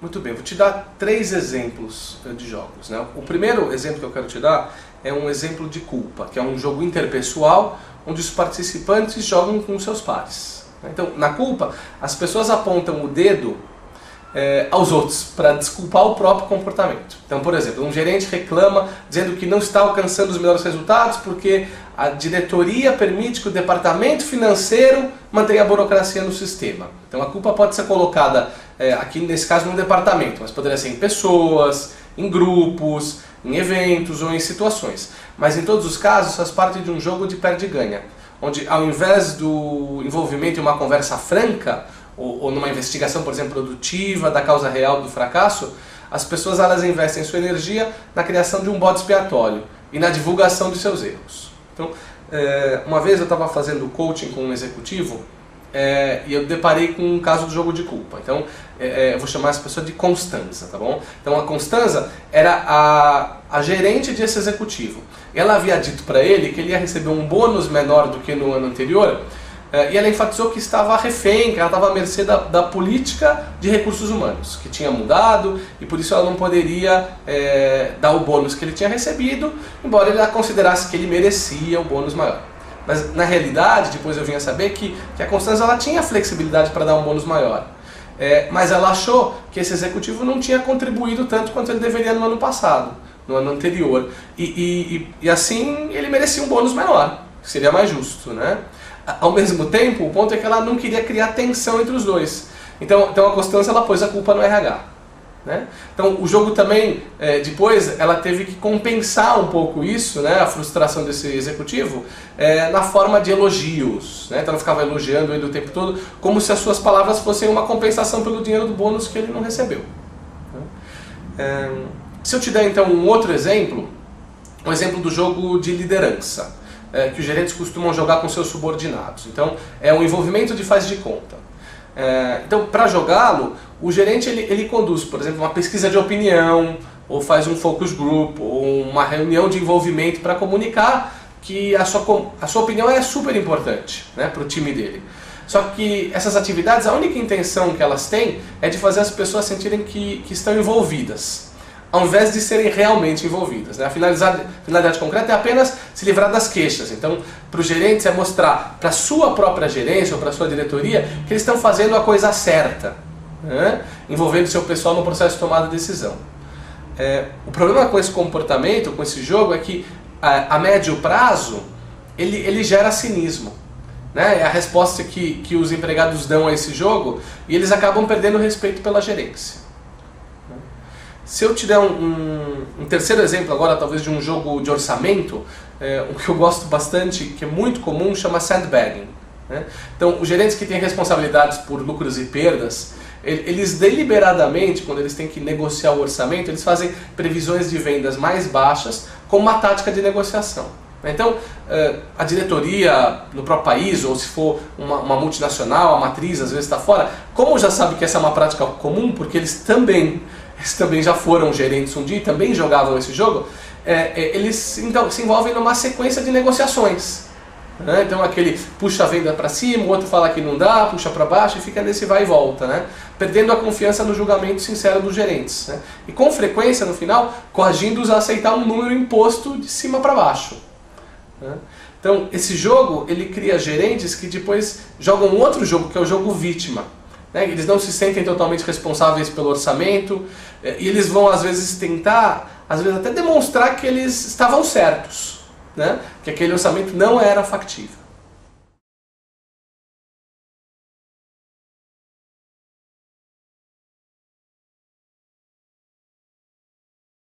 Muito bem, vou te dar 3 exemplos de jogos, né? O primeiro exemplo que eu quero te dar é um exemplo de culpa, que é um jogo interpessoal onde os participantes jogam com seus pares. Então, na culpa, as pessoas apontam o dedo aos outros para desculpar o próprio comportamento. Então, por exemplo, um gerente reclama dizendo que não está alcançando os melhores resultados porque a diretoria permite que o departamento financeiro mantenha a burocracia no sistema. Então a culpa pode ser colocada, aqui nesse caso, no departamento, mas poderia ser em pessoas, em grupos, em eventos ou em situações. Mas em todos os casos faz parte de um jogo de perde e ganha, onde ao invés do envolvimento em uma conversa franca, ou numa investigação, por exemplo, produtiva da causa real do fracasso, as pessoas elas investem sua energia na criação de um bode expiatório e na divulgação de seus erros. Então, uma vez eu estava fazendo coaching com um executivo e eu deparei com um caso do jogo de culpa. Então, eu vou chamar essa pessoa de Constanza, tá bom? Então, a Constanza era a gerente desse executivo. Ela havia dito para ele que ele ia receber um bônus menor do que no ano anterior, e ela enfatizou que estava refém, que ela estava à mercê da política de recursos humanos, que tinha mudado e por isso ela não poderia dar o bônus que ele tinha recebido, embora ele considerasse que ele merecia o bônus maior. Mas na realidade, depois eu vim a saber que a Constanza ela tinha flexibilidade para dar um bônus maior. Mas ela achou que esse executivo não tinha contribuído tanto quanto ele deveria no ano passado, no ano anterior. E assim ele merecia um bônus menor, que seria mais justo, né? Ao mesmo tempo, o ponto é que ela não queria criar tensão entre os dois. Então a Constanza ela pôs a culpa no RH. Né? Então o jogo também, depois, ela teve que compensar um pouco isso, né, a frustração desse executivo, na forma de elogios. Né? Então ela ficava elogiando ele o tempo todo, como se as suas palavras fossem uma compensação pelo dinheiro do bônus que ele não recebeu. Se eu te der então um outro exemplo, um exemplo do jogo de liderança, que os gerentes costumam jogar com seus subordinados. Então, é um envolvimento de faz de conta. Então, para jogá-lo, o gerente ele conduz, por exemplo, uma pesquisa de opinião, ou faz um focus group, ou uma reunião de envolvimento para comunicar que a sua opinião é super importante, né, para o time dele. Só que essas atividades, a única intenção que elas têm é de fazer as pessoas sentirem que estão envolvidas, ao invés de serem realmente envolvidas. Né? A finalidade concreta é apenas se livrar das queixas. Então, para os gerentes é mostrar para a sua própria gerência ou para a sua diretoria que eles estão fazendo a coisa certa, né? Envolvendo seu pessoal no processo de tomada de decisão. O problema com esse comportamento, com esse jogo, é que a médio prazo ele gera cinismo. Né? É a resposta que os empregados dão a esse jogo e eles acabam perdendo o respeito pela gerência. Se eu te der um terceiro exemplo agora, talvez de um jogo de orçamento, um que eu gosto bastante, que é muito comum, chama sandbagging. Né? Então, os gerentes que têm responsabilidades por lucros e perdas, eles deliberadamente, quando eles têm que negociar o orçamento, eles fazem previsões de vendas mais baixas como uma tática de negociação. Então, a diretoria no próprio país, ou se for uma multinacional, a matriz às vezes está fora, como já sabe que essa é uma prática comum, porque eles também já foram gerentes um dia e também jogavam esse jogo, eles então se envolvem numa sequência de negociações. Né? Então aquele puxa a venda para cima, o outro fala que não dá, puxa para baixo e fica nesse vai e volta, né? Perdendo a confiança no julgamento sincero dos gerentes. Né? E com frequência, no final, coagindo-os a aceitar um número imposto de cima para baixo. Né? Então esse jogo ele cria gerentes que depois jogam um outro jogo, que é o jogo vítima. Eles não se sentem totalmente responsáveis pelo orçamento e eles vão às vezes tentar, até demonstrar que eles estavam certos, né? Que aquele orçamento não era factível.